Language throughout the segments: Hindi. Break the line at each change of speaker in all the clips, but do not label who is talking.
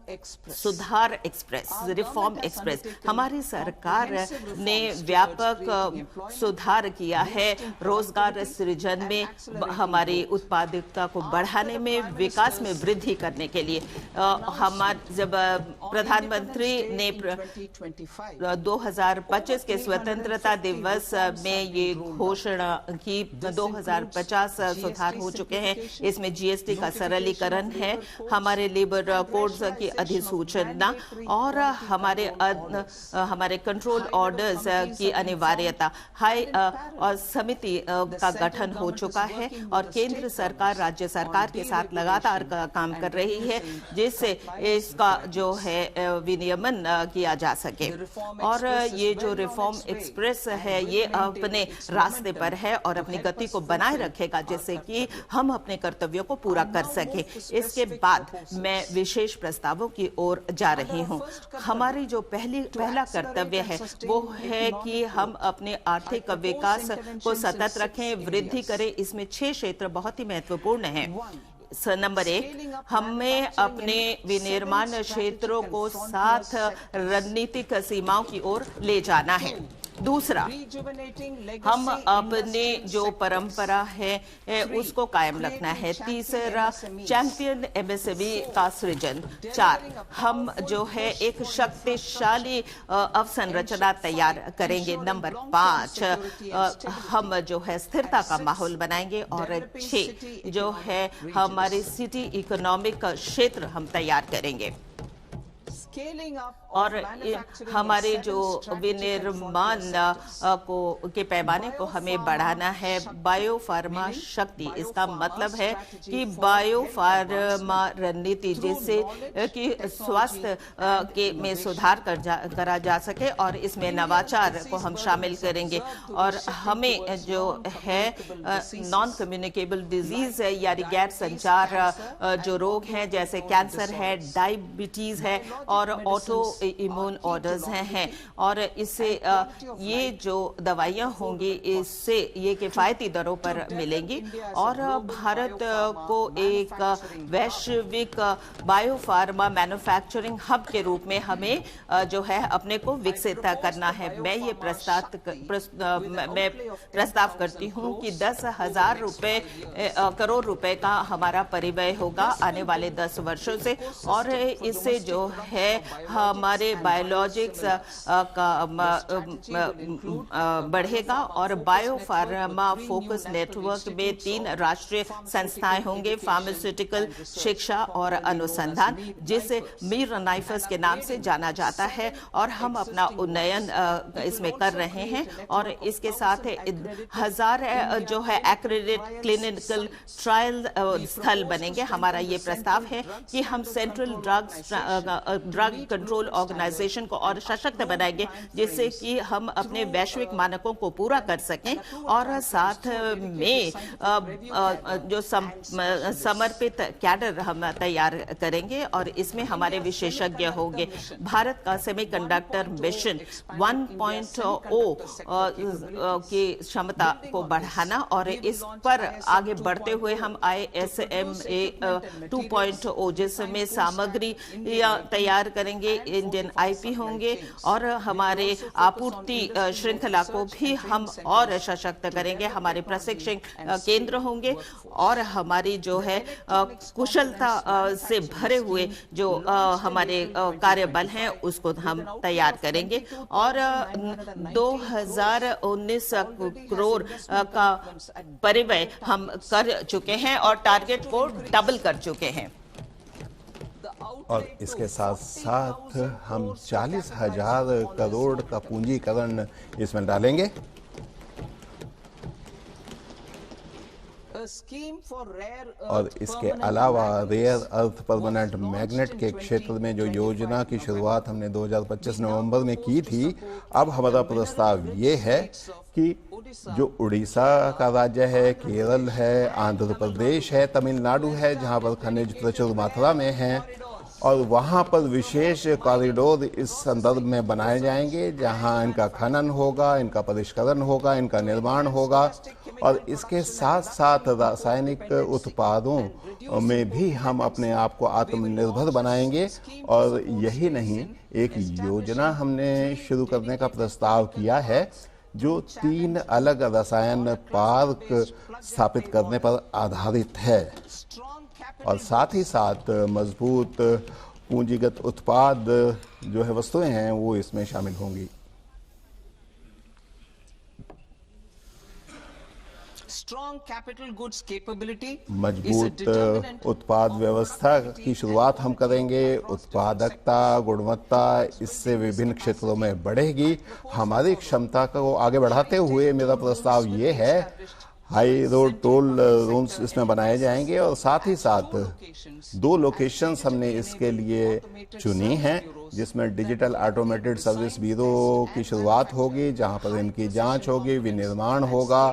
सुधार एक्सप्रेस, रिफॉर्म एक्सप्रेस, हमारी सरकार ने व्यापक सुधार किया है रोजगार सृजन में, हमारी उत्पादकता को बढ़ाने में, विकास में वृद्धि करने के लिए। जब प्रधानमंत्री ने 2025 के स्वतंत्रता दिवस में ये घोषणा की, 2050 सुधार हो चुके हैं। इसमें जीएसटी का सरलीकरण है, हमारे लेबर कोड्स की अधिसूचना और हमारे कंट्रोल ऑर्डर्स की अनिवार्यता, हाई और समिति का गठन हो चुका है और केंद्र सरकार राज्य सरकार के साथ लगातार काम कर रही है जिससे इसका जो है विनियमन किया जा सके। और ये जो रिफॉर्म एक्सप्रेस है ये अपने रास्ते पर है और अपनी गति को बनाए रखेगा जिससे कि हम अपने कर्तव्यों को पूरा कर सके। इसके बाद मैं विशेष प्रस्तावों की ओर जा रही हूँ। हमारी जो पहला कर्तव्य है वो है कि हम अपने आर्थिक विकास को सतत रखें, वृद्धि करें। इसमें 6 क्षेत्र बहुत ही महत्वपूर्ण हैं। नंबर 1, हमें अपने विनिर्माण क्षेत्रों को 7 रणनीतिक सीमाओं की ओर ले जाना है। दूसरा, हम अपने जो परंपरा है उसको कायम रखना है। तीसरा, चैंपियन एमएसएमई का सृजन। 4, हम जो है एक शक्तिशाली अवसंरचना तैयार करेंगे। नंबर 5, हम जो है स्थिरता का माहौल बनाएंगे। और 6, जो है हमारे सिटी इकोनॉमिक क्षेत्र हम तैयार करेंगे। और हमारे जो विनिर्माण के पैमाने को हमें बढ़ाना है। बायोफार्मा शक्ति, इसका मतलब है कि बायोफार्मा रणनीति जिससे कि स्वास्थ्य के में सुधार करा जा सके और इसमें नवाचार को हम शामिल करेंगे। और हमें जो है नॉन कम्युनिकेबल डिजीज यानी गैर संचार जो रोग हैं जैसे कैंसर है, डायबिटीज है और ऑटो इम्यून ऑर्डर्स हैं। और इससे ये जो दवाइयां होंगी इससे ये किफायती दरों पर मिलेंगी और भारत को एक वैश्विक बायोफार्मा मैन्युफैक्चरिंग हब के रूप में हमें जो है अपने को विकसित करना है। मैं ये प्रस्ताव करती हूँ कि 10,000 करोड़ रुपए का हमारा परिव्यय होगा आने वाले 10 वर्षों से और इससे जो है हमारे बायोलॉजिक्स का बढ़ेगा और बायोफार्मा फोकस नेटवर्क में 3 राष्ट्रीय संस्थाएं होंगे, फार्मास्यूटिकल, शिक्षा और अनुसंधान, जिसे मीर नाइफर्स के नाम से जाना जाता है। और हम अपना उन्नयन इसमें कर रहे हैं और इसके साथ 1000 जो है एक्रेडिट क्लिनिकल ट्रायल स्थल बनेंगे। हमारा ये प्रस्ताव है कि हम सेंट्रल ड्रग कंट्रोल ऑर्गेनाइजेशन को और सशक्त बनाएंगे जिससे कि हम अपने वैश्विक मानकों को पूरा कर सकें और साथ में जो समर्पित कैडर हम तैयार करेंगे और इसमें हमारे विशेषज्ञ होंगे। भारत का सेमीकंडक्टर मिशन 1.0 की क्षमता को बढ़ाना और इस पर आगे बढ़ते हुए हम ISMA 2.0 जिसमें सामग्री तैयार करेंगे, इंडियन IP होंगे और हमारे आपूर्ति श्रृंखला को भी हम और सशक्त करेंगे। हमारे प्रशिक्षण केंद्र होंगे और हमारी जो है कुशलता से भरे हुए जो हमारे कार्यबल हैं उसको हम तैयार करेंगे और 2019 करोड़ का परिव्यय हम कर चुके हैं और टारगेट को डबल कर चुके हैं।
और इसके साथ साथ हम 40,000 करोड़ का पूंजीकरण इसमें डालेंगे। और इसके अलावा रेयर अर्थ परमानेंट मैग्नेट के क्षेत्र में जो योजना की शुरुआत हमने 2025 नवंबर में की थी, अब हमारा प्रस्ताव ये है कि जो उड़ीसा का राज्य है, केरल है, आंध्र प्रदेश है, तमिलनाडु है, जहां पर खनिज प्रचुर मात्रा में है, और वहाँ पर विशेष कॉरिडोर इस संदर्भ में बनाए जाएंगे जहाँ इनका खनन होगा, इनका परिष्करण होगा, इनका निर्माण होगा और इसके साथ साथ रासायनिक उत्पादों में भी हम अपने आप को आत्मनिर्भर बनाएंगे। और यही नहीं, एक योजना हमने शुरू करने का प्रस्ताव किया है जो 3 अलग रसायन पार्क स्थापित करने पर आधारित है और साथ ही साथ मजबूत पूंजीगत उत्पाद जो है वस्तुएं हैं वो इसमें शामिल होंगी। मजबूत उत्पाद व्यवस्था की शुरुआत हम करेंगे। उत्पादकता, गुणवत्ता इससे विभिन्न क्षेत्रों में बढ़ेगी। हमारी क्षमता को आगे बढ़ाते हुए मेरा प्रस्ताव ये है, हाई रोड टोल रूम्स इसमें बनाए जाएंगे और साथ ही साथ 2 लोकेशंस हमने इसके लिए चुनी हैं जिसमें डिजिटल ऑटोमेटेड सर्विस ब्यूरो की शुरुआत होगी, जहां पर इनकी जांच होगी, विनिर्माण होगा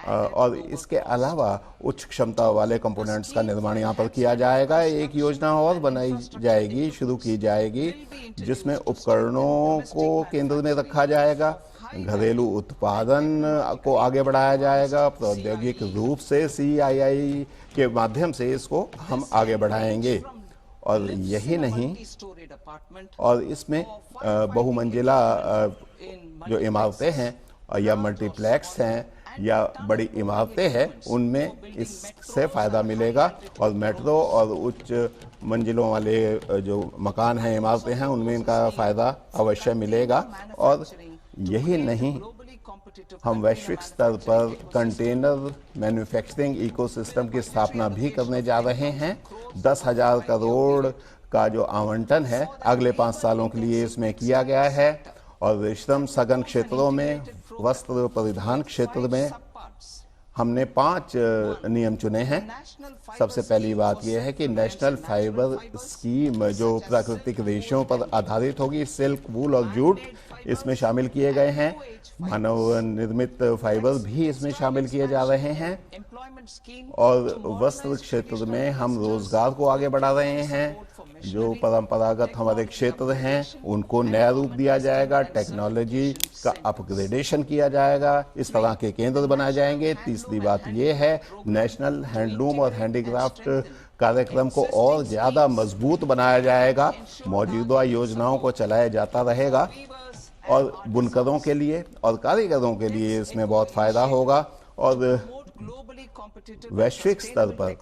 और इसके अलावा उच्च क्षमता वाले कंपोनेंट्स का निर्माण यहाँ पर किया जाएगा। एक योजना और बनाई जाएगी, शुरू की जाएगी जिसमें उपकरणों को केंद्र में रखा जाएगा, घरेलू उत्पादन को आगे बढ़ाया जाएगा, प्रौद्योगिक रूप से CII के माध्यम से इसको हम आगे बढ़ाएंगे। और यही नहीं, और इसमें बहुमंजिला जो इमारतें हैं या मल्टीप्लेक्स हैं या बड़ी इमारतें हैं उनमें इससे फ़ायदा मिलेगा और मेट्रो और उच्च मंजिलों वाले जो मकान हैं, इमारतें हैं, उनमें इनका फ़ायदा अवश्य मिलेगा। और यही नहीं, हम वैश्विक स्तर पर कंटेनर मैन्युफैक्चरिंग इकोसिस्टम की स्थापना भी करने जा रहे हैं। 10,000 करोड़ का जो आवंटन है अगले 5 सालों के लिए इसमें किया गया है और श्रम सघन क्षेत्रों में, वस्त्र परिधान क्षेत्र में हमने 5 नियम चुने हैं। सबसे पहली बात यह है कि नेशनल फाइबर स्कीम जो प्राकृतिक रेशों पर आधारित होगी, सिल्क, वूल और जूट इसमें शामिल किए गए हैं। मानव निर्मित फाइबर भी इसमें शामिल किए जा रहे हैं और वस्त्र क्षेत्र में हम रोजगार को आगे बढ़ा रहे हैं। जो परंपरागत हमारे क्षेत्र हैं उनको नया रूप दिया जाएगा, टेक्नोलॉजी का अपग्रेडेशन किया जाएगा, इस तरह के केंद्र बनाए जाएंगे। तीसरी बात ये है, नेशनल हैंडलूम और हैंडीक्राफ्ट कार्यक्रम को और ज़्यादा मजबूत बनाया जाएगा। मौजूदा योजनाओं को चलाया जाता रहेगा और बुनकरों के लिए और कारीगरों के लिए इसमें बहुत फ़ायदा होगा। और वैश्विक स्तर पर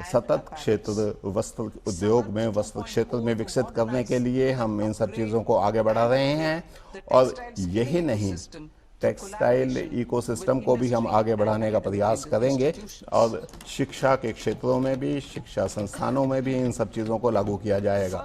सतत क्षेत्र वस्त्र उद्योग में, वस्त्र क्षेत्र में विकसित करने के लिए हम इन सब चीज़ों को आगे बढ़ा रहे हैं। और यही नहीं, टेक्सटाइल इकोसिस्टम को भी हम आगे बढ़ाने का प्रयास करेंगे और शिक्षा के क्षेत्रों में भी, शिक्षा संस्थानों में भी इन सब चीज़ों को लागू किया जाएगा।